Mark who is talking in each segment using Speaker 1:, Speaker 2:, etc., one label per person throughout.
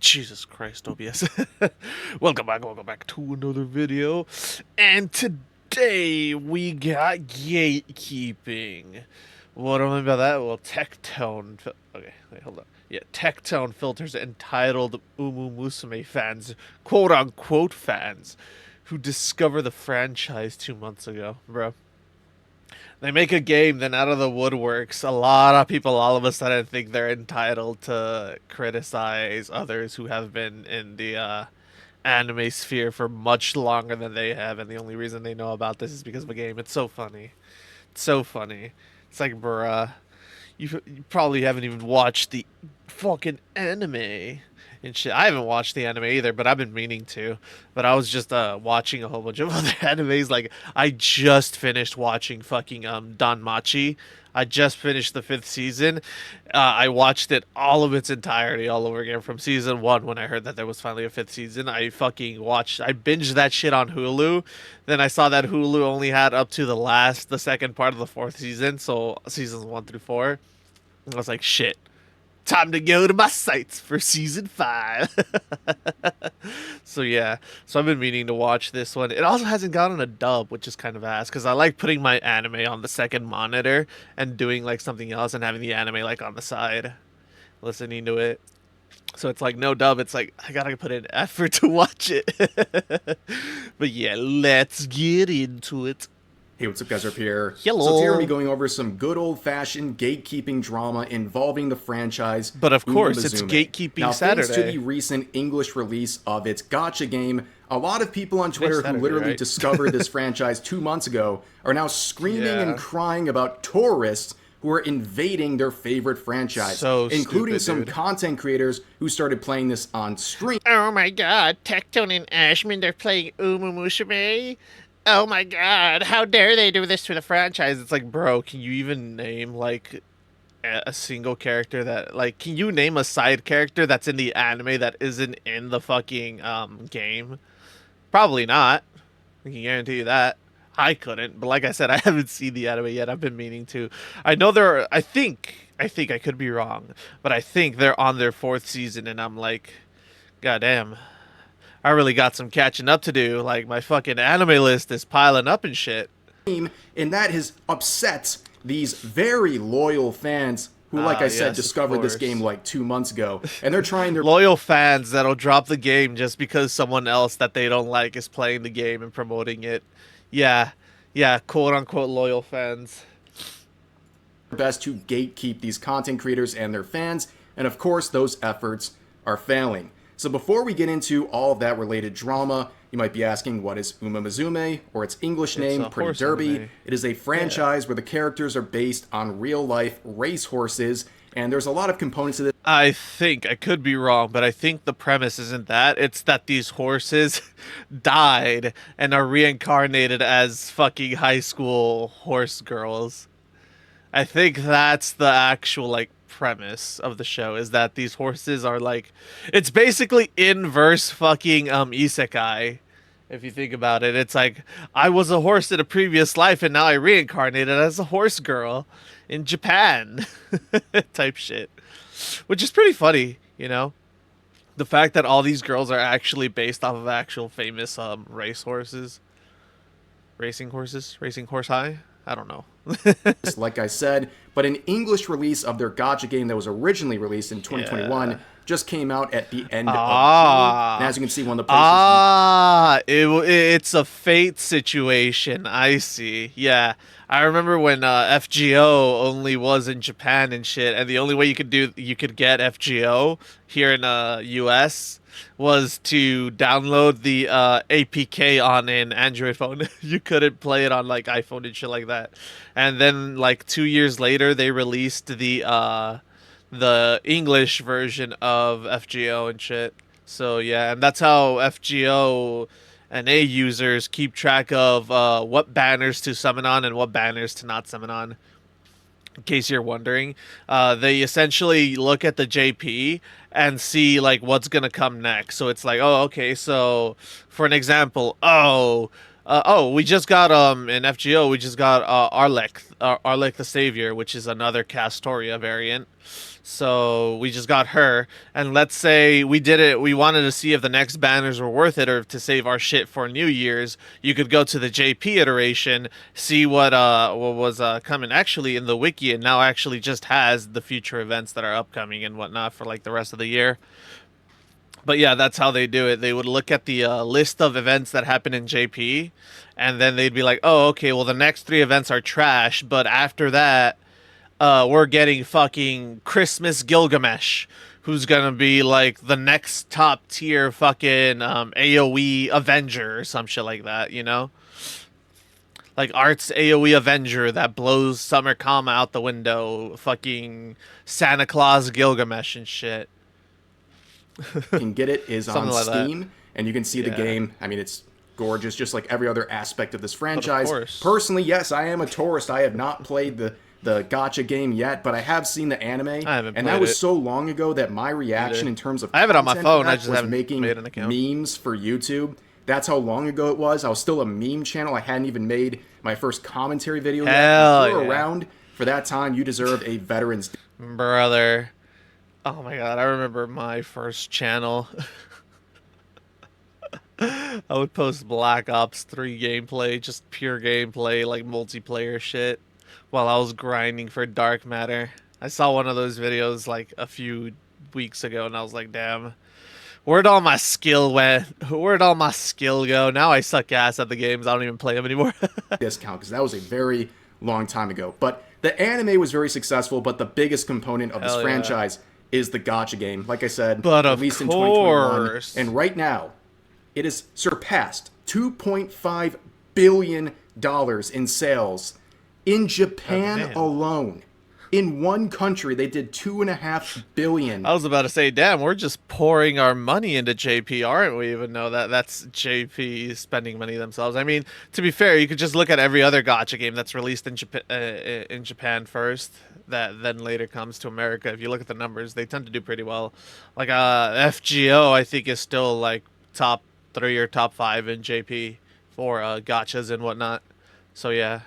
Speaker 1: Jesus Christ, OBS. Welcome back to another video. And today we got gatekeeping. What do I mean by that? Well, okay, wait, hold on. Yeah, Tectone filters entitled Umu Musume fans, quote unquote fans, who discovered the franchise 2 months ago, bro. They make a game, then out of the woodworks, a lot of people all of a sudden think they're entitled to criticize others who have been in the anime sphere for much longer than they have, and the only reason they know about this is because of a game. It's so funny. It's so funny. It's like, bruh, you probably haven't even watched the fucking anime and shit. I haven't watched the anime either, but I've been meaning to. But I was just watching a whole bunch of other animes. Like I just finished watching fucking Danmachi. I just finished the 5th season. I watched it all of its entirety all over again from season 1 when I heard that there was finally a 5th season. I binged that shit on Hulu. Then I saw that Hulu only had up to the second part of the 4th season, so seasons 1 through 4. I was like, shit. Time to go to my sites for season 5. So yeah, so I've been meaning to watch this one. It also hasn't gotten a dub, which is kind of ass because I like putting my anime on the second monitor and doing like something else and having the anime like on the side, listening to it. So it's like no dub. It's like I gotta put in effort to watch it. But yeah, let's get into it.
Speaker 2: Hey, what's up guys, up here.
Speaker 1: Hello.
Speaker 2: So today we'll be going over some good old-fashioned gatekeeping drama involving the franchise.
Speaker 1: But of course, it's
Speaker 2: Umamusume.
Speaker 1: Gatekeeping
Speaker 2: now,
Speaker 1: Saturday.
Speaker 2: thanks to the recent English release of its gacha game, a lot of people on Twitter
Speaker 1: Saturday,
Speaker 2: who literally
Speaker 1: right?
Speaker 2: discovered this franchise 2 months ago are now screaming
Speaker 1: Yeah.
Speaker 2: and crying about tourists who are invading their favorite franchise,
Speaker 1: So
Speaker 2: including
Speaker 1: stupid,
Speaker 2: some
Speaker 1: dude.
Speaker 2: content creators who started playing this on stream.
Speaker 3: Oh my god, Tectone and Asmondy are playing Umu Musume? Oh my god, how dare they do this to the franchise?
Speaker 1: It's like, bro, can you even name like a single character that like can you name a side character that's in the anime that isn't in the fucking game? Probably not. I can guarantee you that. I couldn't, but like I said, I haven't seen the anime yet. I've been meaning to. I know I think I could be wrong, but I think they're on their 4th season and I'm like, goddamn. I really got some catching up to do. Like my fucking anime list is piling up and shit.
Speaker 2: And that has upset these very loyal fans who, like I said,
Speaker 1: yes, of
Speaker 2: discovered this
Speaker 1: course.
Speaker 2: game like 2 months ago, and they're trying their
Speaker 1: Loyal fans that'll drop the game just because someone else that they don't like is playing the game and promoting it. Yeah, quote unquote loyal fans.
Speaker 2: best to gatekeep these content creators and their fans, and of course, those efforts are failing. So before we get into all of that related drama, you might be asking, what is Umamusume, or its English name,
Speaker 1: a
Speaker 2: Pretty
Speaker 1: horse
Speaker 2: Derby?
Speaker 1: anime.
Speaker 2: It is a franchise where the characters are based on real-life racehorses, and there's a lot of components to this.
Speaker 1: I think I could be wrong, but I think the premise isn't that. It's that these horses died and are reincarnated as fucking high school horse girls. I think that's the actual like premise of the show is that these horses are like it's basically inverse fucking isekai. If you think about it, it's like I was a horse in a previous life and now I reincarnated as a horse girl in Japan type shit. Which is pretty funny, you know? The fact that all these girls are actually based off of actual famous race horses. Racing horses? Racing horse high? I don't know.
Speaker 2: Like I said, but an English release of their gacha game that was originally released in 2021
Speaker 1: Yeah.
Speaker 2: just came out at the end of
Speaker 1: Ah.
Speaker 2: June. And as you can see, one of the places
Speaker 1: It's a fate situation. I see. Yeah, I remember when FGO only was in Japan and shit, and the only way you could get FGO here in US was to download the APK on an Android phone. You couldn't play it on like iPhone and shit like that. And then like 2 years later, they released the English version of FGO and shit. So yeah, and that's how FGO and A users keep track of what banners to summon on and what banners to not summon on. In case you're wondering, they essentially look at the JP and see like what's gonna come next. So it's like, oh, okay. So for an example, we just got in FGO, we just got Arlek the Savior, which is another Castoria variant. So we just got her, and let's say we did it. We wanted to see if the next banners were worth it, or to save our shit for New Year's. You could go to the JP iteration, see what was coming. Actually, in the wiki, it now actually just has the future events that are upcoming and whatnot for like the rest of the year. But yeah, that's how they do it. They would look at the list of events that happen in JP, and then they'd be like, "Oh, okay. Well, the next three events are trash, but after that, we're getting fucking Christmas Gilgamesh, who's gonna be like the next top tier fucking AOE Avenger or some shit like that, you know? Like Art's AOE Avenger that blows Summer Kama out the window, fucking Santa Claus Gilgamesh and shit.
Speaker 2: Can get it is on
Speaker 1: Something like that.
Speaker 2: Steam, and you can see the
Speaker 1: Yeah.
Speaker 2: game. I mean, it's gorgeous, just like every other aspect of this franchise.
Speaker 1: course.
Speaker 2: Personally, yes, I am a tourist. I have not played the gotcha game yet, but I have seen the anime,
Speaker 1: I haven't
Speaker 2: and that
Speaker 1: played
Speaker 2: was
Speaker 1: it.
Speaker 2: so long ago that my reaction
Speaker 1: Either.
Speaker 2: in terms of
Speaker 1: I have it on my
Speaker 2: content for
Speaker 1: phone, I
Speaker 2: that
Speaker 1: just
Speaker 2: was
Speaker 1: haven't
Speaker 2: making
Speaker 1: made an account.
Speaker 2: memes for YouTube. That's how long ago it was. I was still a meme channel. I hadn't even made my first commentary video yet.
Speaker 1: Hell
Speaker 2: If you're
Speaker 1: yeah.
Speaker 2: around for that time, you deserve a veteran's
Speaker 1: Brother. Oh my god, I remember my first channel. I would post Black Ops 3 gameplay, just pure gameplay, like multiplayer shit, while I was grinding for Dark Matter. I saw one of those videos like a few weeks ago, and I was like, damn, where'd all my skill went? Where'd all my skill go? Now I suck ass at the games. I don't even play them anymore.
Speaker 2: discount because that was a very long time ago. But the anime was very successful, but the biggest component of this
Speaker 1: Hell yeah.
Speaker 2: franchise is the gotcha game. Like I said,
Speaker 1: But of
Speaker 2: released in 2021.
Speaker 1: course.
Speaker 2: And right now, it has surpassed $2.5 billion in sales in Japan
Speaker 1: damn.
Speaker 2: alone. In one country, they did $2.5 billion.
Speaker 1: I was about to say, damn, we're just pouring our money into JP, aren't we? Even though that's JP spending money themselves. I mean, to be fair, you could just look at every other gotcha game that's released in Japan first, that then later comes to America. If you look at the numbers, they tend to do pretty well. Like FGO, I think is still like top 3 or top 5 in JP for gotchas and whatnot. So yeah.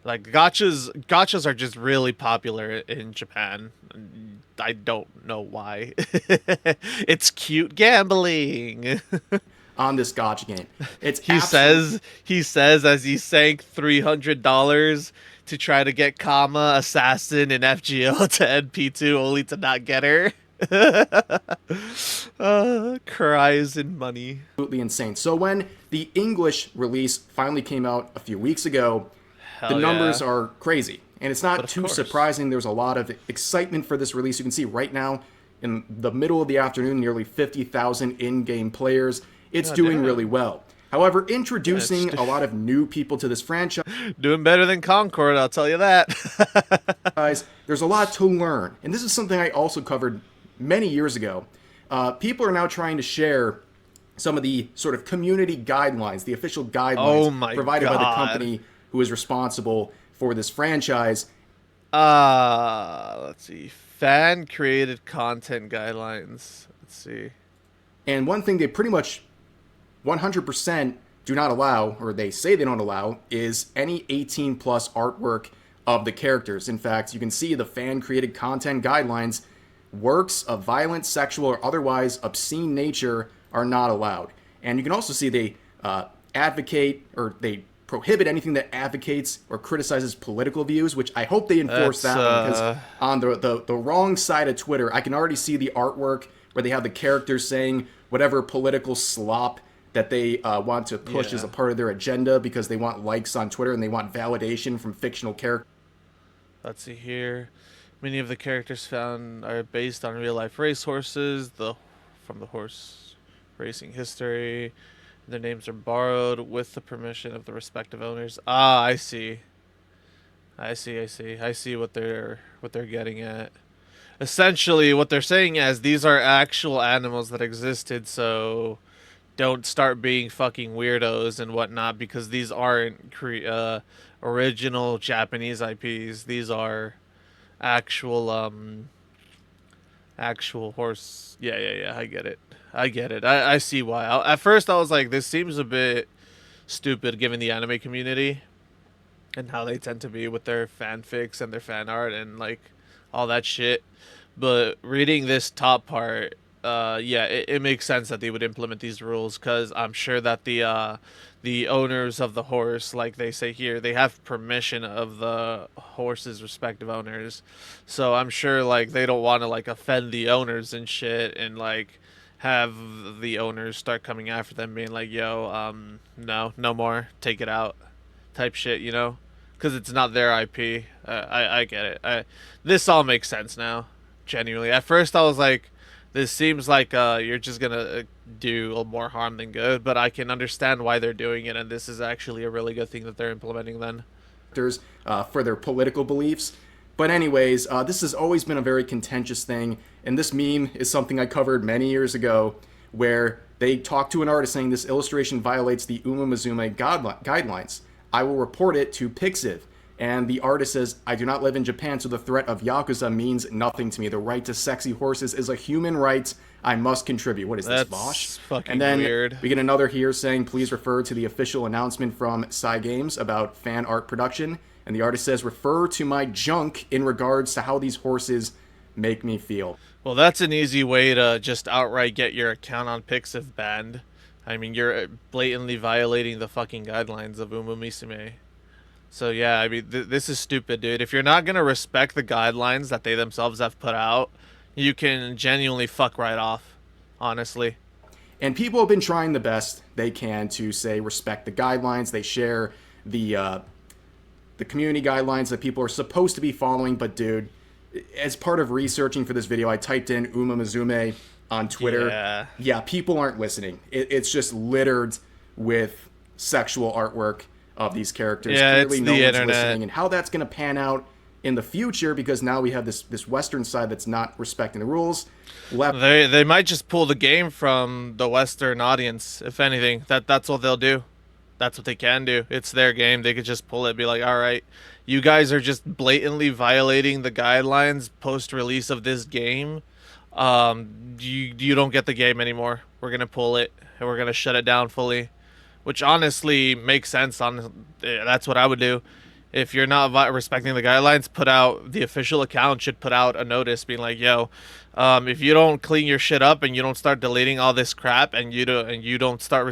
Speaker 1: Like gotchas are just really popular in Japan. I don't know why. It's cute gambling.
Speaker 2: On this gotcha game. It's
Speaker 1: He says as he sank $300 to try to get Kama Assassin in FGO to NP2 only to not get her. Cries in money.
Speaker 2: absolutely insane. So when the English release finally came out a few weeks ago, the numbers are crazy. And it's not too
Speaker 1: course.
Speaker 2: surprising. There's a lot of excitement for this release. You can see right now, in the middle of the afternoon, nearly 50,000 in-game players. It's doing
Speaker 1: damn.
Speaker 2: really well. However, introducing a lot of new people to this franchise,
Speaker 1: Doing better than Concord, I'll tell you that.
Speaker 2: there's a lot to learn. And this is something I also covered many years ago. People are now trying to share some of the sort of community guidelines, the official guidelines
Speaker 1: Oh my
Speaker 2: provided by the
Speaker 1: God.
Speaker 2: company who is responsible for this franchise.
Speaker 1: Let's see. Fan created content guidelines. Let's see.
Speaker 2: And one thing they pretty much 100% do not allow, or they say they don't allow, is any 18 plus artwork of the characters. In fact, you can see the fan created content guidelines. Works of violent, sexual, or otherwise obscene nature are not allowed. And you can also see they advocate, or they prohibit anything that advocates or criticizes political views, which I hope they enforce
Speaker 1: That's,
Speaker 2: that one, because on the wrong side of Twitter, I can already see the artwork where they have the characters saying whatever political slop that they want to push as a part of their agenda because they want likes on Twitter and they want validation from fictional characters.
Speaker 1: Let's see here. Many of the characters found are based on real life racehorses, from the horse racing history. Their names are borrowed with the permission of the respective owners. Ah, I see. I see what they're getting at. Essentially, what they're saying is these are actual animals that existed, so don't start being fucking weirdos and whatnot, because these aren't original Japanese IPs. These are actual horse. Yeah. I get it. I see why. At first, I was like, this seems a bit stupid given the anime community and how they tend to be with their fanfics and their fan art and like all that shit. But reading this top part, yeah, it makes sense that they would implement these rules because I'm sure that the owners of the horse, like they say here, they have permission of the horse's respective owners. So I'm sure like they don't want to like offend the owners and shit and like have the owners start coming after them being like, "Yo, no, no more. Take it out." Type shit, you know? Cuz it's not their IP. I get it. This all makes sense now. Genuinely. At first I was like this seems like you're just going to do more harm than good, but I can understand why they're doing it, and this is actually a really good thing that they're implementing then.
Speaker 2: For their political beliefs. But anyways, this has always been a very contentious thing, and this meme is something I covered many years ago, where they talk to an artist saying this illustration violates the Umamuzume guidelines. I will report it to Pixiv. And the artist says, I do not live in Japan, so the threat of Yakuza means nothing to me. The right to sexy horses is a human right. I must contribute. What is this, Vosh?
Speaker 1: That's fucking
Speaker 2: And then
Speaker 1: weird.
Speaker 2: we get another here saying, please refer to the official announcement from Psy Games about fan art production. And the artist says, refer to my junk in regards to how these horses make me feel.
Speaker 1: Well, that's an easy way to just outright get your account on Pixiv banned. I mean, you're blatantly violating the fucking guidelines of Umumisime. So yeah, I mean, this is stupid, dude. If you're not gonna respect the guidelines that they themselves have put out, you can genuinely fuck right off. Honestly.
Speaker 2: And people have been trying the best they can to say respect the guidelines. They share the community guidelines that people are supposed to be following. But dude, as part of researching for this video, I typed in Uma Mizume on Twitter. Yeah, people aren't listening. It's just littered with sexual artwork of these characters.
Speaker 1: Yeah,
Speaker 2: Clearly
Speaker 1: it's
Speaker 2: no
Speaker 1: the
Speaker 2: one's
Speaker 1: internet.
Speaker 2: listening. And how that's going to pan out in the future, because now we have this Western side that's not respecting the rules.
Speaker 1: They might just pull the game from the Western audience, if anything. That's what they'll do. That's what they can do. It's their game. They could just pull it, be like, all right, you guys are just blatantly violating the guidelines post-release of this game. You don't get the game anymore. We're gonna pull it and we're gonna shut it down fully, which honestly makes sense. That's what I would do. If you're not respecting the guidelines, put out the official account should put out a notice being like, "Yo, if you don't clean your shit up and you don't start deleting all this crap and you don't start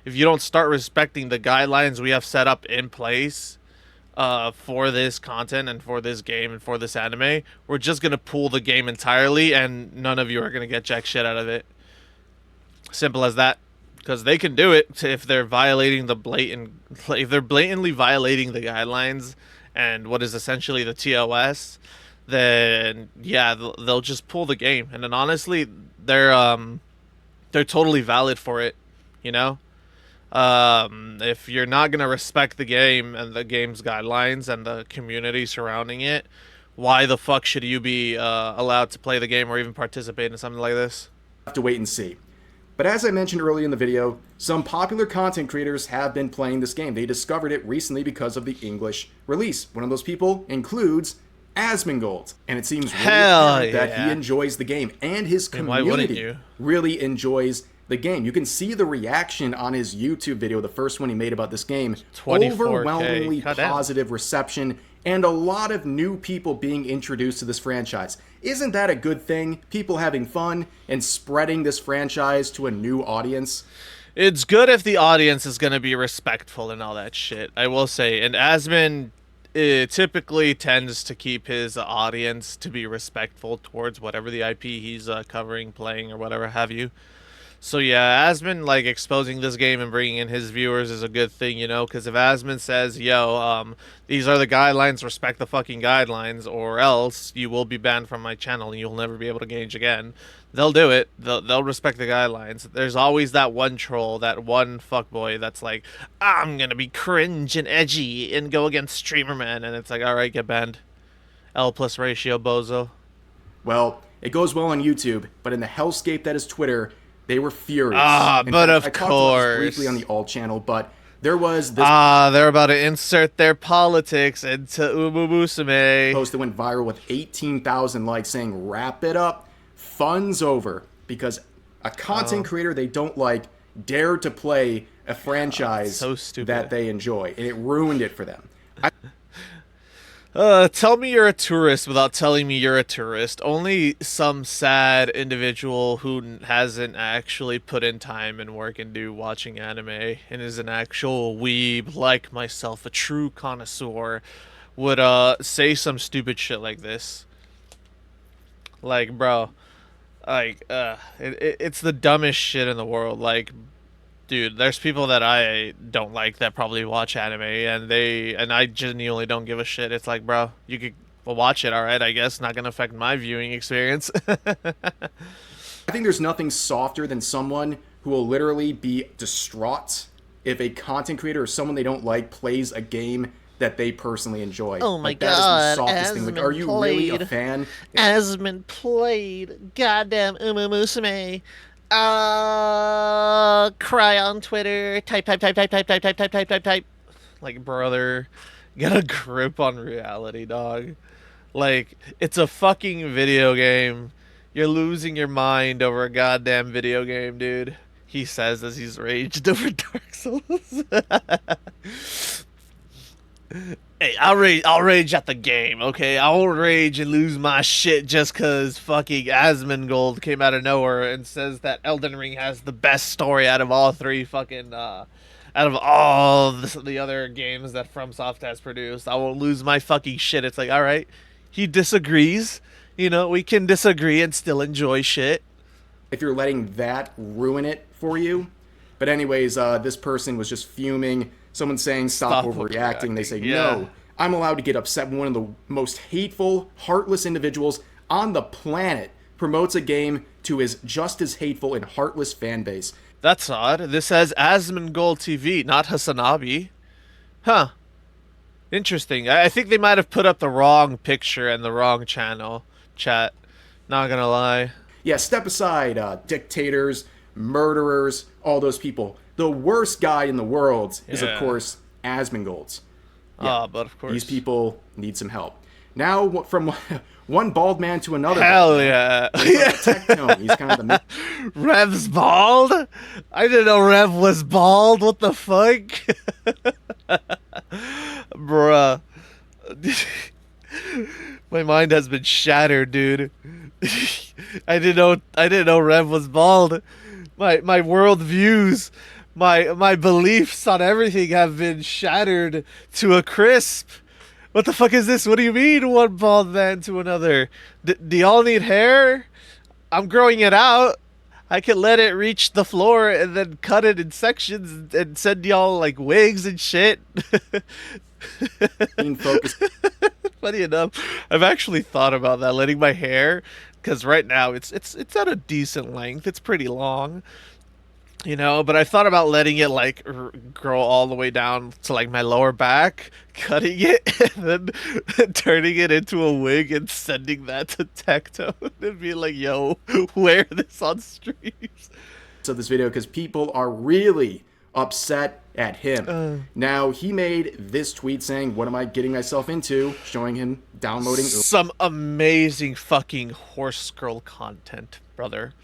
Speaker 1: if you don't start respecting the guidelines we have set up in place for this content and for this game and for this anime, we're just gonna pull the game entirely and none of you are gonna get jack shit out of it." Simple as that. Because they can do it if they're violating if they're blatantly violating the guidelines and what is essentially the TOS, then yeah, they'll just pull the game. And then honestly, they're totally valid for it, you know. If you're not gonna respect the game and the game's guidelines and the community surrounding it, why the fuck should you be allowed to play the game or even participate in something like this?
Speaker 2: Have to wait and see. But as I mentioned earlier in the video, some popular content creators have been playing this game. They discovered it recently because of the English release. One of those people includes Asmongold. And it seems really apparent that he enjoys the game and his community really enjoys the game. You can see the reaction on his YouTube video, the first one he made about this game.
Speaker 1: 24K.
Speaker 2: Overwhelmingly positive reception and a lot of new people being introduced to this franchise. Isn't that a good thing? People having fun and spreading this franchise to a new audience?
Speaker 1: It's good if the audience is going to be respectful and all that shit, I will say. And Asmon typically tends to keep his audience to be respectful towards whatever the IP he's covering, playing, or whatever have you. So yeah, Asmon like exposing this game and bringing in his viewers is a good thing, you know, because if Asmon says, "Yo, these are the guidelines, respect the fucking guidelines, or else you will be banned from my channel and you'll never be able to engage again," they'll do it. They'll respect the guidelines. There's always that one troll, that one fuckboy that's like, "I'm gonna be cringe and edgy and go against Streamer Man," and it's like, all right, get banned. L plus ratio, bozo.
Speaker 2: Well, it goes well on YouTube, but in the hellscape that is Twitter, they were furious.
Speaker 1: But of
Speaker 2: I talked about this briefly on the alt channel, but there was this
Speaker 1: they're about to insert their politics into Umumusame.
Speaker 2: post that went viral with 18,000 likes saying, "Wrap it up, fun's over," because a content creator they don't like dared to play a franchise
Speaker 1: so stupid.
Speaker 2: that they enjoy, and it ruined it for them.
Speaker 1: Tell me you're a tourist without telling me you're a tourist. Only some sad individual who hasn't actually put in time and work into watching anime and is an actual weeb like myself, a true connoisseur, would say some stupid shit like this. Like, bro, it's the dumbest shit in the world. Like, dude, there's people that I don't like that probably watch anime, and I genuinely don't give a shit. It's like, bro, you could well, watch it, all right, I guess. Not gonna affect my viewing experience.
Speaker 2: I think there's nothing softer than someone who will literally be distraught if a content creator or someone they don't like plays a game that they personally enjoy.
Speaker 3: Oh my
Speaker 2: Like, that is the
Speaker 3: god,
Speaker 2: softest thing. Like, are you really a fan?
Speaker 3: Asmon played. Goddamn Uma Musume. Cry on Twitter. Type.
Speaker 1: Like, brother, get a grip on reality, dog. Like, it's a fucking video game. You're losing your mind over a goddamn video game, dude. He says as he's raged over Dark Souls. Hey, I'll rage at the game, okay? I won't rage and lose my shit just cause fucking Asmongold came out of nowhere and says that Elden Ring has the best story out of all three fucking out of all the other games that FromSoft has produced. I won't lose my fucking shit. It's like, all right, he disagrees. You know, we can disagree and still enjoy shit.
Speaker 2: If you're letting that ruin it for you. But anyways, this person was just fuming. Someone saying stop overreacting. They say,
Speaker 1: yeah.
Speaker 2: no, I'm allowed to get upset when one of the most hateful, heartless individuals on the planet promotes a game to his just as hateful and heartless fan base.
Speaker 1: That's odd. This says Asmongold TV, not Hasanabi. Huh. Interesting. I think they might have put up the wrong picture and the wrong channel. Chat. Not gonna lie.
Speaker 2: Yeah, step aside, dictators, murderers, all those people. The worst guy in the world is, of
Speaker 1: Yeah.
Speaker 2: course, Asmongold's.
Speaker 1: But of course.
Speaker 2: These people need some help. Now, from one bald man to another.
Speaker 1: Hell yeah.
Speaker 2: Tectone. He's kind of the.
Speaker 1: Rev's bald? I didn't know Rev was bald. What the fuck? Bruh. My mind has been shattered, dude. I didn't know Rev was bald. My world views, my beliefs on everything have been shattered to a crisp. What the fuck is this? What do you mean one bald man to another? Do y'all need hair? I'm growing it out. I could let it reach the floor and then cut it in sections and send y'all like wigs and shit.
Speaker 2: Focus.
Speaker 1: Funny enough, I've actually thought about that, letting my hair, because right now it's at a decent length. It's pretty long, you know. But I thought about letting it like grow all the way down to like my lower back, cutting it, and then turning it into a wig and sending that to Tectone and be like, "Yo, wear this on streams."
Speaker 2: So this video because people are really upset at him. Now, he made this tweet saying, what am I getting myself into? Showing him downloading
Speaker 1: some amazing fucking horse girl content, brother.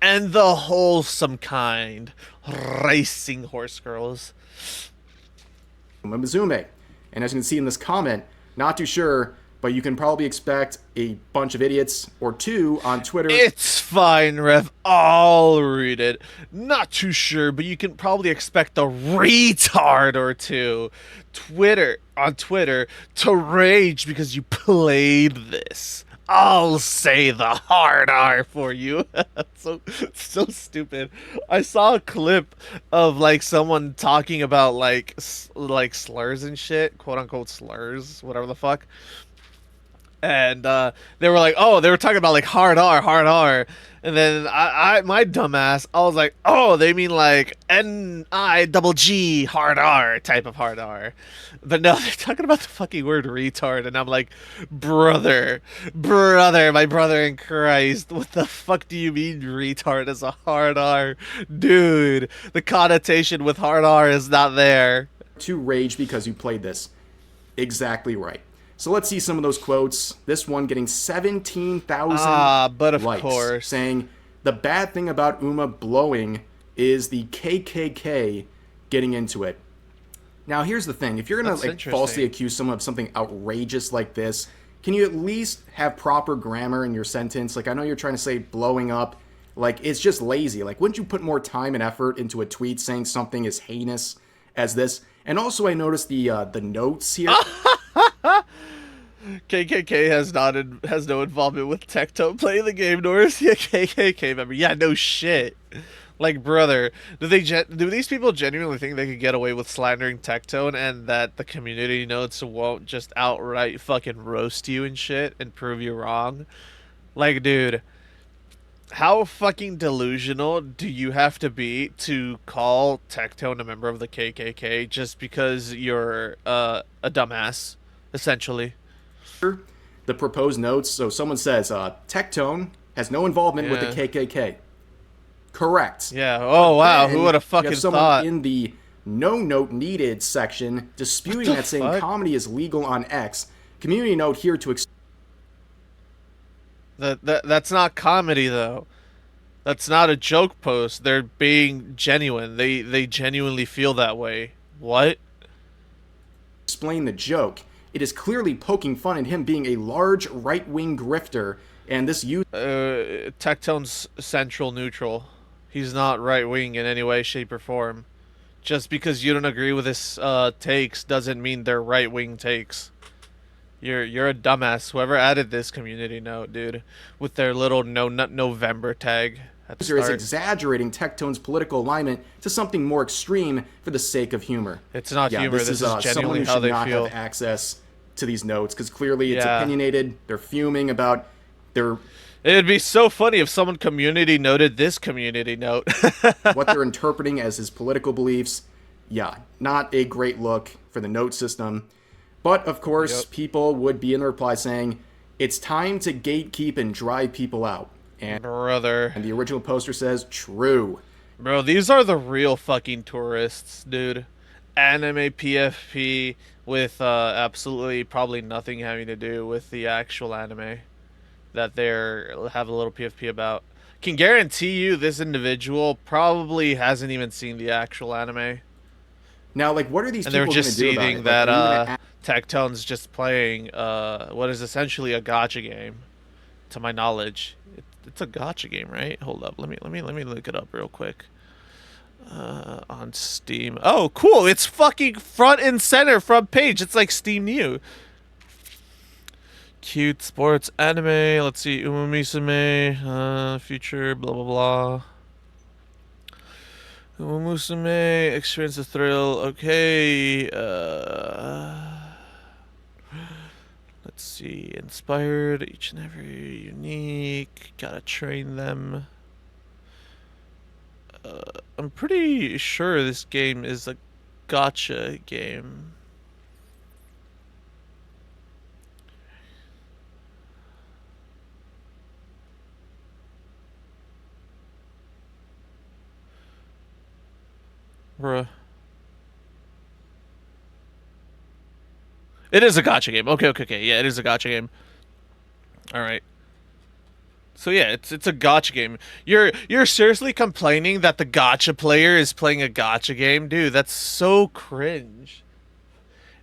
Speaker 1: And the wholesome kind. Racing horse girls.
Speaker 2: Mizume. And as you can see in this comment, not too sure, but you can probably expect a bunch of idiots or two on Twitter.
Speaker 1: It's fine, Rev. I'll read it. Not too sure, but you can probably expect a retard or two on Twitter to rage because you played this. I'll say the hard R for you. so stupid. I saw a clip of like someone talking about like slurs and shit, quote unquote slurs, whatever the fuck. And they were like, oh, they were talking about like hard R, and then my dumbass, I was like, oh, they mean like NIGG hard R type of hard R, but no, they're talking about the fucking word retard, and I'm like, brother, my brother in Christ, what the fuck do you mean retard is a hard R, dude? The connotation with hard R is not there.
Speaker 2: To rage because you played this. Exactly right. So let's see some of those quotes. This one getting 17,000
Speaker 1: but of
Speaker 2: likes,
Speaker 1: course.
Speaker 2: saying, the bad thing about Uma blowing is the KKK getting into it. Now, here's the thing. If you're going
Speaker 1: That's
Speaker 2: to like falsely
Speaker 1: interesting.
Speaker 2: accuse someone of something outrageous like this, can you at least have proper grammar in your sentence? Like, I know you're trying to say blowing up. Like, it's just lazy. Like, wouldn't you put more time and effort into a tweet saying something as heinous as this? And also, I noticed the notes here.
Speaker 1: KKK has no involvement with Tectone playing the game, nor is he a KKK member. Yeah, no shit. Like, brother, do these people genuinely think they could get away with slandering Tectone and that the community notes won't just outright fucking roast you and shit and prove you wrong? Like, dude, how fucking delusional do you have to be to call Tectone a member of the KKK just because you're a dumbass, essentially?
Speaker 2: The proposed notes. So someone says, Tectone has no involvement with the
Speaker 1: Yeah.
Speaker 2: KKK. Correct.
Speaker 1: Yeah. Oh wow. Who
Speaker 2: Then
Speaker 1: would have
Speaker 2: you
Speaker 1: fucking
Speaker 2: have someone
Speaker 1: thought?
Speaker 2: in the no note needed section disputing
Speaker 1: the
Speaker 2: that saying
Speaker 1: fuck?
Speaker 2: comedy is legal on X. Community note here to
Speaker 1: That's not comedy though. That's not a joke post. They're being genuine. They genuinely feel that way. What?
Speaker 2: explain the joke. It is clearly poking fun at him being a large right-wing grifter, and this user
Speaker 1: Tectone's central neutral. He's not right wing in any way, shape, or form. Just because you don't agree with his takes doesn't mean they're right wing takes. You're a dumbass. Whoever added this community note, dude, with their little no nut November tag at the
Speaker 2: is
Speaker 1: start.
Speaker 2: exaggerating Tectone's political alignment to something more extreme for the sake of humor.
Speaker 1: It's not
Speaker 2: Yeah,
Speaker 1: humor.
Speaker 2: this
Speaker 1: This
Speaker 2: is
Speaker 1: is
Speaker 2: someone
Speaker 1: genuinely
Speaker 2: who
Speaker 1: how
Speaker 2: should
Speaker 1: they
Speaker 2: not
Speaker 1: feel.
Speaker 2: have access to these notes because clearly it's
Speaker 1: Yeah.
Speaker 2: opinionated. They're fuming about their
Speaker 1: It'd be so funny if someone community noted this community note.
Speaker 2: what they're interpreting as his political beliefs. Yeah, not a great look for the note system. But of course,
Speaker 1: Yep.
Speaker 2: people would be in the reply saying, it's time to gatekeep and drive people out. And
Speaker 1: Brother.
Speaker 2: the original poster says, true.
Speaker 1: Bro, these are the real fucking tourists, dude. Anime PFP with absolutely probably nothing having to do with the actual anime that they're have a little PFP about. Can guarantee you this individual probably hasn't even seen the actual anime.
Speaker 2: Now, like, what are these
Speaker 1: And they were
Speaker 2: people going to
Speaker 1: just
Speaker 2: do about
Speaker 1: seeing
Speaker 2: it?
Speaker 1: that
Speaker 2: Like, are you gonna
Speaker 1: Tectone's just playing what is essentially a gotcha game, to my knowledge. It's a gotcha game, right? Hold up, let me look it up real quick. On Steam. Oh, cool! It's fucking front and center, front page. It's like Steam New. Cute sports anime. Let's see, Umumisame, future, blah blah blah. Umumusame, experience the thrill. Okay. Let's see. Inspired, each and every unique. Gotta train them. I'm pretty sure this game is a gotcha game. Bruh. It is a gotcha game. Okay. Yeah, it is a gotcha game. All right. So yeah, it's a gotcha game. You're seriously complaining that the gotcha player is playing a gotcha game, dude? That's so cringe.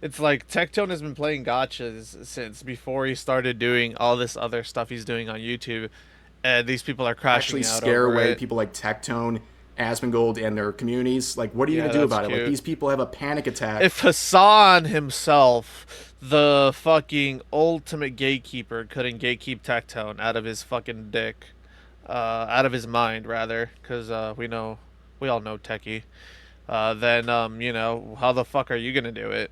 Speaker 1: It's like Tectone has been playing gotchas since before he started doing all this other stuff he's doing on YouTube, and these people are crashing
Speaker 2: actually
Speaker 1: out
Speaker 2: scare
Speaker 1: over
Speaker 2: away
Speaker 1: it.
Speaker 2: people like Tectone, Asmongold, and their communities? Like, what are you
Speaker 1: Yeah,
Speaker 2: going to do
Speaker 1: that's
Speaker 2: about it? Like,
Speaker 1: cute.
Speaker 2: these people have a panic attack.
Speaker 1: If Hassan himself, the fucking ultimate gatekeeper, couldn't gatekeep Tectone out of his fucking dick, out of his mind rather, because we all know Teccy, then how the fuck are you gonna do it?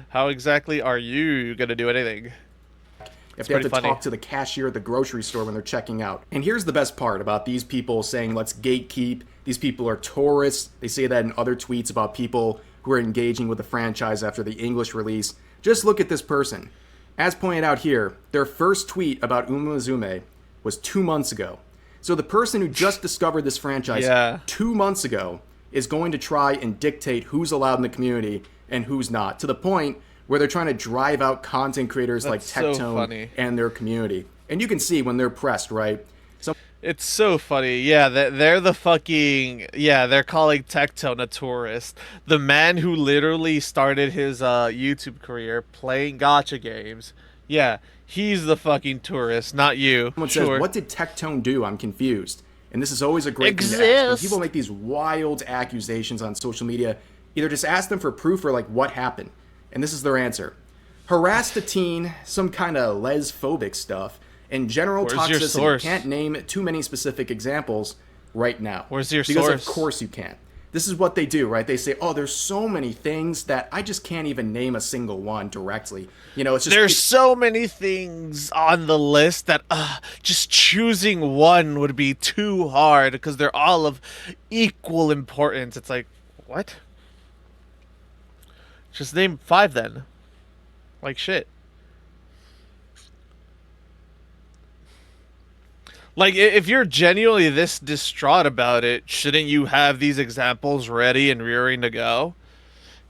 Speaker 1: How exactly are you gonna do anything?
Speaker 2: If they have to
Speaker 1: pretty funny.
Speaker 2: talk to the cashier at the grocery store when they're checking out. And here's the best part about these people saying, let's gatekeep. These people are tourists. They say that in other tweets about people who are engaging with the franchise after the English release. Just look at this person. As pointed out here, their first tweet about Umuzume was 2 months ago. So the person who just discovered this franchise
Speaker 1: Yeah.
Speaker 2: 2 months ago is going to try and dictate who's allowed in the community and who's not, to the point where they're trying to drive out content creators like
Speaker 1: That's so
Speaker 2: Tectone
Speaker 1: funny.
Speaker 2: and their community. And you can see when they're pressed, right?
Speaker 1: It's so funny. Yeah, they're the fucking they're calling Tectone a tourist. The man who literally started his YouTube career playing gotcha games. Yeah, he's the fucking tourist, not you.
Speaker 2: Someone says,
Speaker 1: Sure.
Speaker 2: "What did Tectone do?" I'm confused. And this is always a great thing to ask. When people
Speaker 3: Exist.
Speaker 2: make these wild accusations on social media, either just ask them for proof or like what happened. And this is their answer. Harassed a teen, some kind of lesphobic stuff, and general
Speaker 1: Where's your
Speaker 2: toxicity.
Speaker 1: source?
Speaker 2: Can't name too many specific examples right now.
Speaker 1: Where's your
Speaker 2: Because of
Speaker 1: source?
Speaker 2: course you can't. This is what they do, right? They say, "Oh, there's so many things that I just can't even name a single one directly." You know, it's just
Speaker 1: There's so many things on the list that just choosing one would be too hard because they're all of equal importance. It's like, what? Just name 5 then. Like shit. Like, if you're genuinely this distraught about it, shouldn't you have these examples ready and rearing to go?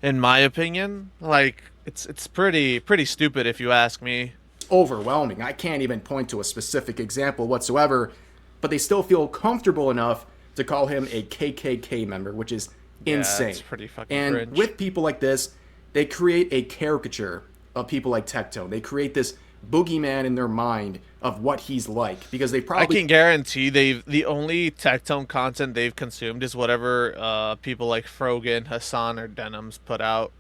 Speaker 1: In my opinion, like it's pretty stupid if you ask me.
Speaker 2: overwhelming. I can't even point to a specific example whatsoever, but they still feel comfortable enough to call him a KKK member, which is
Speaker 1: Yeah,
Speaker 2: insane.
Speaker 1: it's pretty fucking
Speaker 2: And
Speaker 1: cringe.
Speaker 2: with people like this, they create a caricature of people like Tectone. They create this boogeyman in their mind of what he's like because they
Speaker 1: I
Speaker 2: probably
Speaker 1: can guarantee the only Tectone content they've consumed is whatever people like Frogan, Hassan, or Denims put out.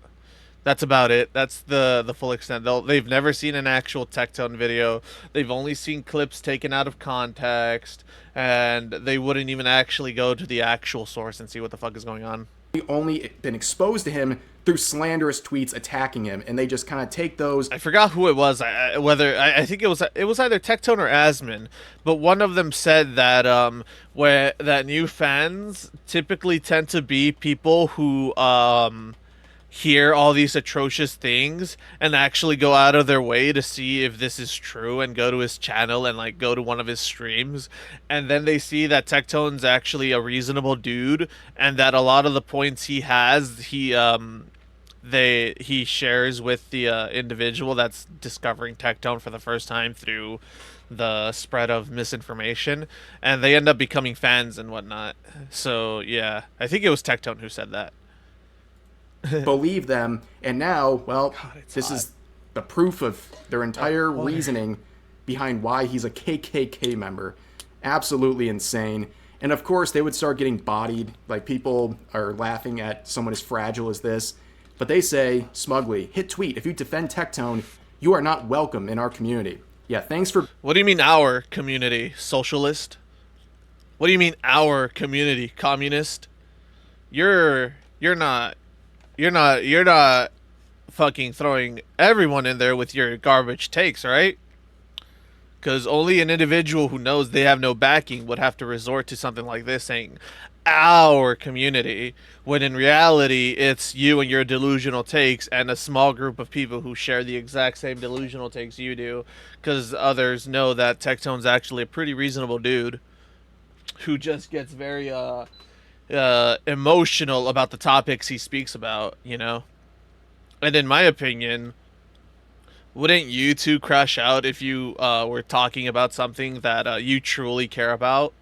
Speaker 1: That's about it. That's the full extent. They've never seen an actual Tectone video. They've only seen clips taken out of context, and they wouldn't even actually go to the actual source and see what the fuck is going on.
Speaker 2: only been exposed to him through slanderous tweets attacking him, and they just kind of take those.
Speaker 1: I forgot who it was. I think it was either Tectone or Asmon, but one of them said that where that new fans typically tend to be people who hear all these atrocious things and actually go out of their way to see if this is true and go to his channel and like go to one of his streams, and then they see that Tectone's actually a reasonable dude and that a lot of the points he has he shares with the individual that's discovering Tectone for the first time through the spread of misinformation, and they end up becoming fans and whatnot. So yeah, I think it was Tectone who said that.
Speaker 2: Believe them, and now, well,
Speaker 1: it's
Speaker 2: this
Speaker 1: hot.
Speaker 2: is the proof of their entire
Speaker 1: water.
Speaker 2: reasoning behind why he's a KKK member. Absolutely insane. And of course, they would start getting bodied. Like, people are laughing at someone as fragile as this. But they say, smugly, hit tweet. If you defend Tectone, you are not welcome in our community. Yeah, thanks for
Speaker 1: What do you mean our community? Socialist? What do you mean our community? Communist? You're not you're not fucking throwing everyone in there with your garbage takes, right? Because only an individual who knows they have no backing would have to resort to something like this, saying our community, when in reality it's you and your delusional takes and a small group of people who share the exact same delusional takes you do, because others know that Tectone's actually a pretty reasonable dude who just gets very emotional about the topics he speaks about, you know? And in my opinion, wouldn't you two crash out if you were talking about something that you truly care about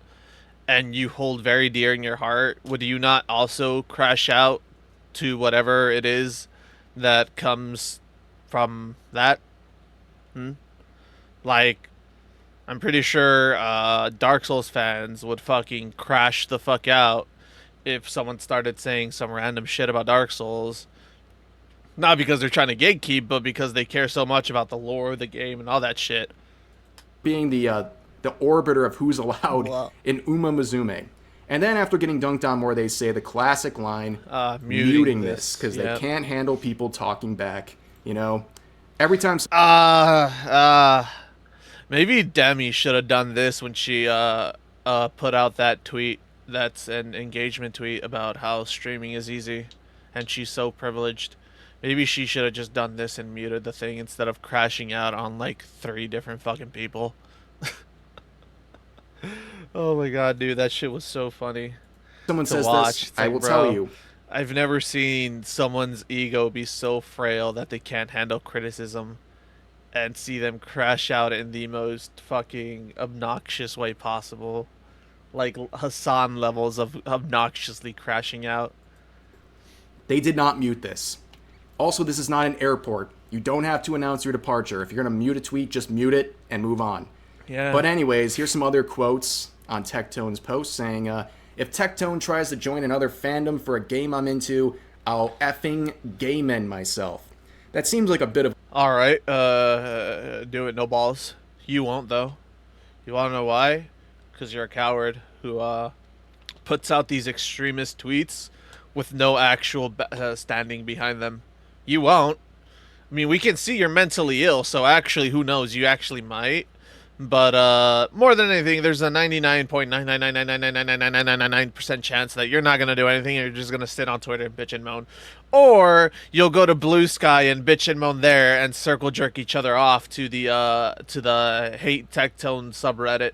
Speaker 1: and you hold very dear in your heart? Would you not also crash out to whatever it is that comes from that? Like, I'm pretty sure Dark Souls fans would fucking crash the fuck out if someone started saying some random shit about Dark Souls. Not because they're trying to gatekeep, but because they care so much about the lore of the game and all that shit.
Speaker 2: being the orbiter of who's allowed
Speaker 1: Wow.
Speaker 2: in Uma Musume. And then after getting dunked on more, they say the classic line,
Speaker 1: Muting
Speaker 2: this, because
Speaker 1: yep.
Speaker 2: they can't handle people talking back. You know, every time
Speaker 1: Maybe Demi should have done this when she put out that tweet. That's an engagement tweet about how streaming is easy, and she's so privileged. Maybe she should have just done this and muted the thing instead of crashing out on like 3 different fucking people. Oh my god, dude, that shit was so funny
Speaker 2: someone
Speaker 1: to
Speaker 2: says
Speaker 1: watch.
Speaker 2: this,
Speaker 1: It's
Speaker 2: I
Speaker 1: like,
Speaker 2: will
Speaker 1: bro,
Speaker 2: tell you,
Speaker 1: I've never seen someone's ego be so frail that they can't handle criticism and see them crash out in the most fucking obnoxious way possible. Like Hassan levels of obnoxiously crashing out.
Speaker 2: They did not mute this. Also, this is not an airport. You don't have to announce your departure. If you're going to mute a tweet, just mute it and move on.
Speaker 1: Yeah.
Speaker 2: But anyways, here's some other quotes on Tectone's post saying, if Tectone tries to join another fandom for a game I'm into, I'll effing game end myself. That seems like a bit of...
Speaker 1: Alright, do it, no balls. You won't, though. You wanna know why? Because you're a coward who, puts out these extremist tweets with no actual standing behind them. You won't. I mean, we can see you're mentally ill, so actually, who knows? You actually might. But more than anything, there's a 99.99999999999% chance that you're not gonna do anything. You're just gonna sit on Twitter and bitch and moan, or you'll go to Blue Sky and bitch and moan there and circle jerk each other off to the hate Tectone subreddit.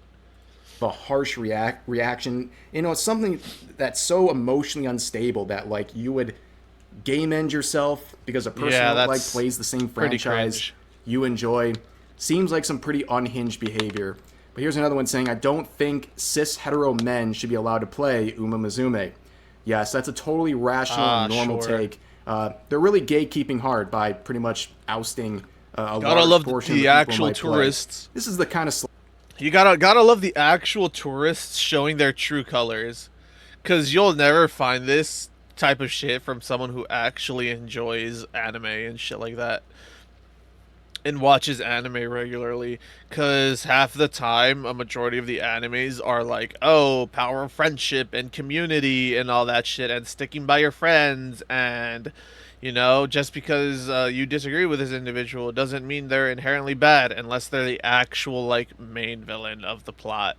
Speaker 2: a harsh reaction. You know, it's something that's so emotionally unstable that like you would game end yourself because a person who like plays the same franchise you enjoy. Seems like some pretty unhinged behavior. But here's another one saying, I don't think cis hetero men should be allowed to play Uma Musume. Yes, that's a totally rational and normal take. They're really gatekeeping hard by pretty much ousting a large portion of the actual tourists. Play. This is the kind of...
Speaker 1: You gotta love the actual tourists showing their true colors. Because you'll never find this type of shit from someone who actually enjoys anime and shit like that. And watches anime regularly, because half the time a majority of the animes are like, oh, power of friendship and community and all that shit and sticking by your friends, and you know, just because you disagree with this individual doesn't mean they're inherently bad unless they're the actual like main villain of the plot,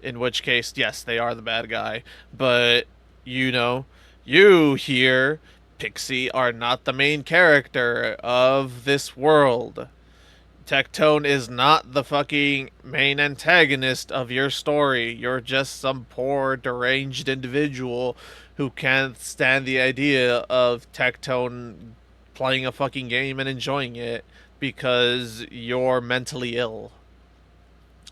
Speaker 1: in which case yes, they are the bad guy. But you know, you here, Teccy, are not the main character of this world. Tectone is not the fucking main antagonist of your story. You're just some poor, deranged individual who can't stand the idea of Tectone playing a fucking game and enjoying it because you're mentally ill.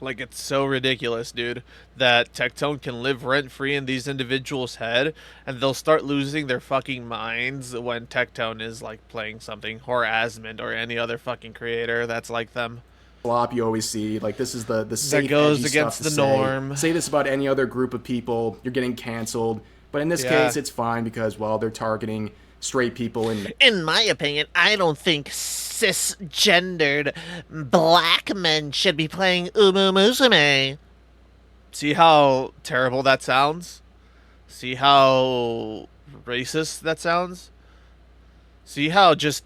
Speaker 1: Like, it's so ridiculous, dude, that Tectone can live rent-free in these individuals' head, and they'll start losing their fucking minds when Tectone is, like, playing something, or Asmondy, or any other fucking creator that's like them.
Speaker 2: Flop you always see, like, this is the safe,
Speaker 1: that goes against the norm.
Speaker 2: Say this about any other group of people, you're getting canceled, but in this case, it's fine because, well, they're targeting straight people.
Speaker 3: In my opinion, I don't think cisgendered black men should be playing Umu Musume.
Speaker 1: See how terrible that sounds? See how racist that sounds? See how just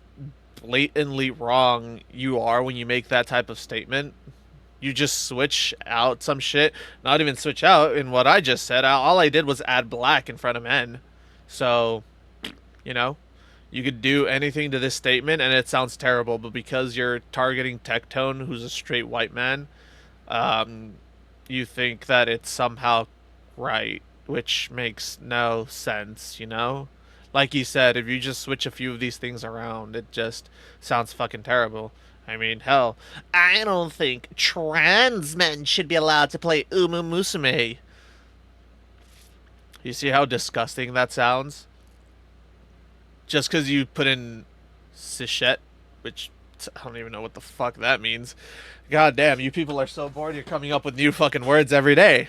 Speaker 1: blatantly wrong you are when you make that type of statement? You just switch out some shit. Not even switch out in what I just said. All I did was add black in front of men. So, you know, you could do anything to this statement and it sounds terrible, but because you're targeting Tectone, who's a straight white man, you think that it's somehow right, which makes no sense, you know? Like you said, if you just switch a few of these things around, it just sounds fucking terrible. I mean, hell,
Speaker 3: I don't think trans men should be allowed to play Umu Musume.
Speaker 1: You see how disgusting that sounds? Just because you put in cishet, which I don't even know what the fuck that means. God damn, you people are so bored, you're coming up with new fucking words every day.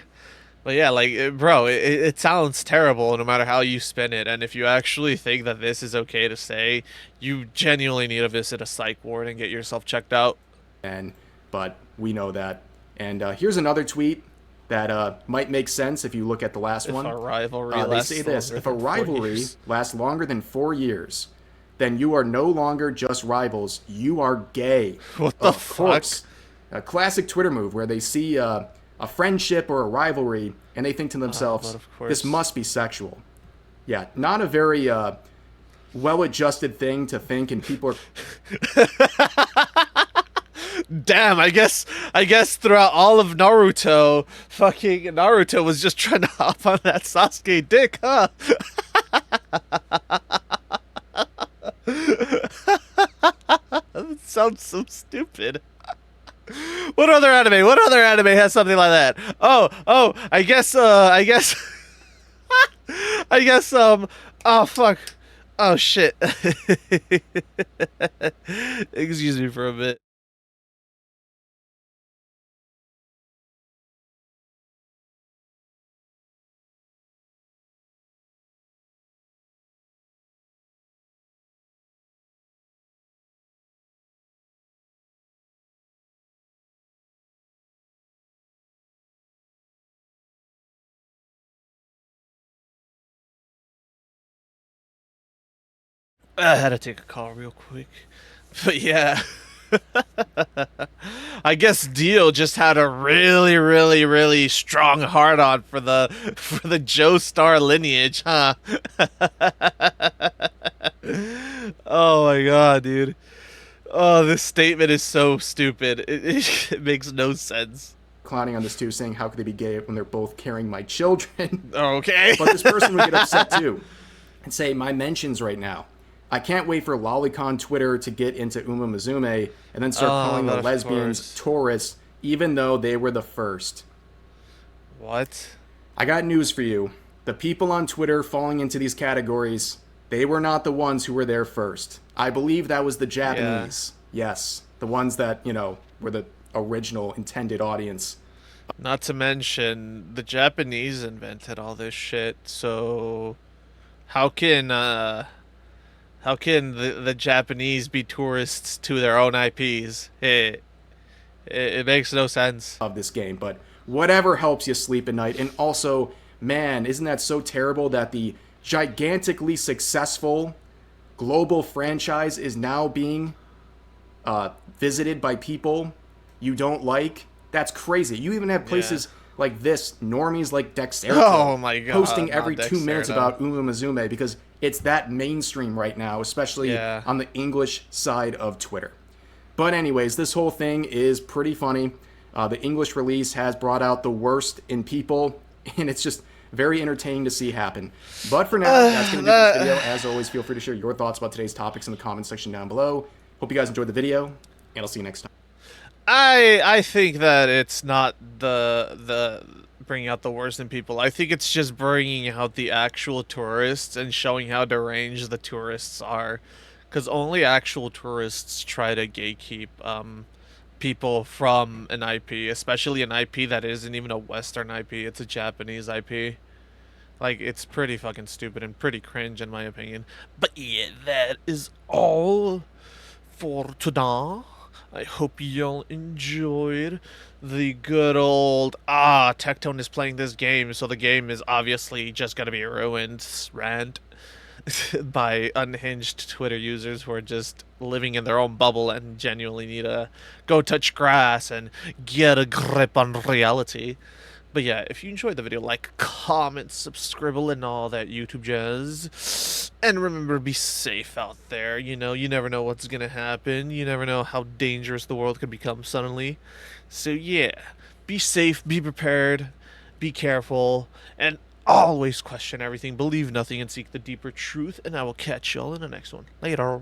Speaker 1: But yeah, like, bro, it sounds terrible no matter how you spin it. And if you actually think that this is okay to say, you genuinely need to visit a psych ward and get yourself checked out.
Speaker 2: But we know that. And here's another tweet that might make sense if you look at the last one.
Speaker 1: If a rivalry lasts
Speaker 2: they say this, if a rivalry lasts longer than 4 years, then you are no longer just rivals, you are gay.
Speaker 1: What the fuck?
Speaker 2: A classic Twitter move where they see a friendship or a rivalry and they think to themselves, this must be sexual. Yeah, not a very well-adjusted thing to think, and people are...
Speaker 1: Damn, I guess throughout all of Naruto, fucking Naruto was just trying to hop on that Sasuke dick, huh? sounds so stupid. What other anime? What other anime has something like that? Oh, I guess, I guess, oh, fuck. Oh, shit. Excuse me for a bit. I had to take a call real quick. But yeah. I guess Dio just had a really strong heart on for the Joestar lineage, huh? Oh my god, dude. Oh, this statement is so stupid. It makes no sense.
Speaker 2: Clowning on this too, saying how could they be gay when they're both carrying my children?
Speaker 1: Okay.
Speaker 2: But this person would get upset too and say, my mentions right now. I can't wait for Lolicon Twitter to get into Uma Musume and then start calling the lesbians tourists, even though they were the first.
Speaker 1: What?
Speaker 2: I got news for you. The people on Twitter falling into these categories, they were not the ones who were there first. I believe that was the Japanese. Yeah. Yes. The ones that, were the original intended audience.
Speaker 1: Not to mention, the Japanese invented all this shit, so how can the Japanese be tourists to their own IPs? It makes no sense.
Speaker 2: Of this game, but whatever helps you sleep at night. And also, man, isn't that so terrible that the gigantically successful global franchise is now being visited by people you don't like? That's crazy. You even have places like this, normies like Dexterity,
Speaker 1: oh my god,
Speaker 2: posting every 2 minutes about Uma Musume because it's that mainstream right now, especially on the English side of Twitter. But anyways, this whole thing is pretty funny. The English release has brought out the worst in people, and it's just very entertaining to see happen. But for now, that's going to do this video. As always, feel free to share your thoughts about today's topics in the comments section down below. Hope you guys enjoyed the video, and I'll see you next time.
Speaker 1: I think that it's not the bringing out the worst in people. I think it's just bringing out the actual tourists and showing how deranged the tourists are, because only actual tourists try to gatekeep people from an IP, especially an IP that isn't even a Western IP. It's a Japanese IP. Like, it's pretty fucking stupid and pretty cringe in my opinion. But yeah, that is all for today. I hope y'all enjoyed the good old, Tectone is playing this game, so the game is obviously just gonna be ruined rant by unhinged Twitter users who are just living in their own bubble and genuinely need to go touch grass and get a grip on reality. But yeah, if you enjoyed the video, like, comment, subscribe, and all that YouTube jazz. And remember, be safe out there. You never know what's gonna happen. You never know how dangerous the world could become suddenly. So yeah, be safe, be prepared, be careful, and always question everything, believe nothing, and seek the deeper truth. And I will catch y'all in the next one. Later.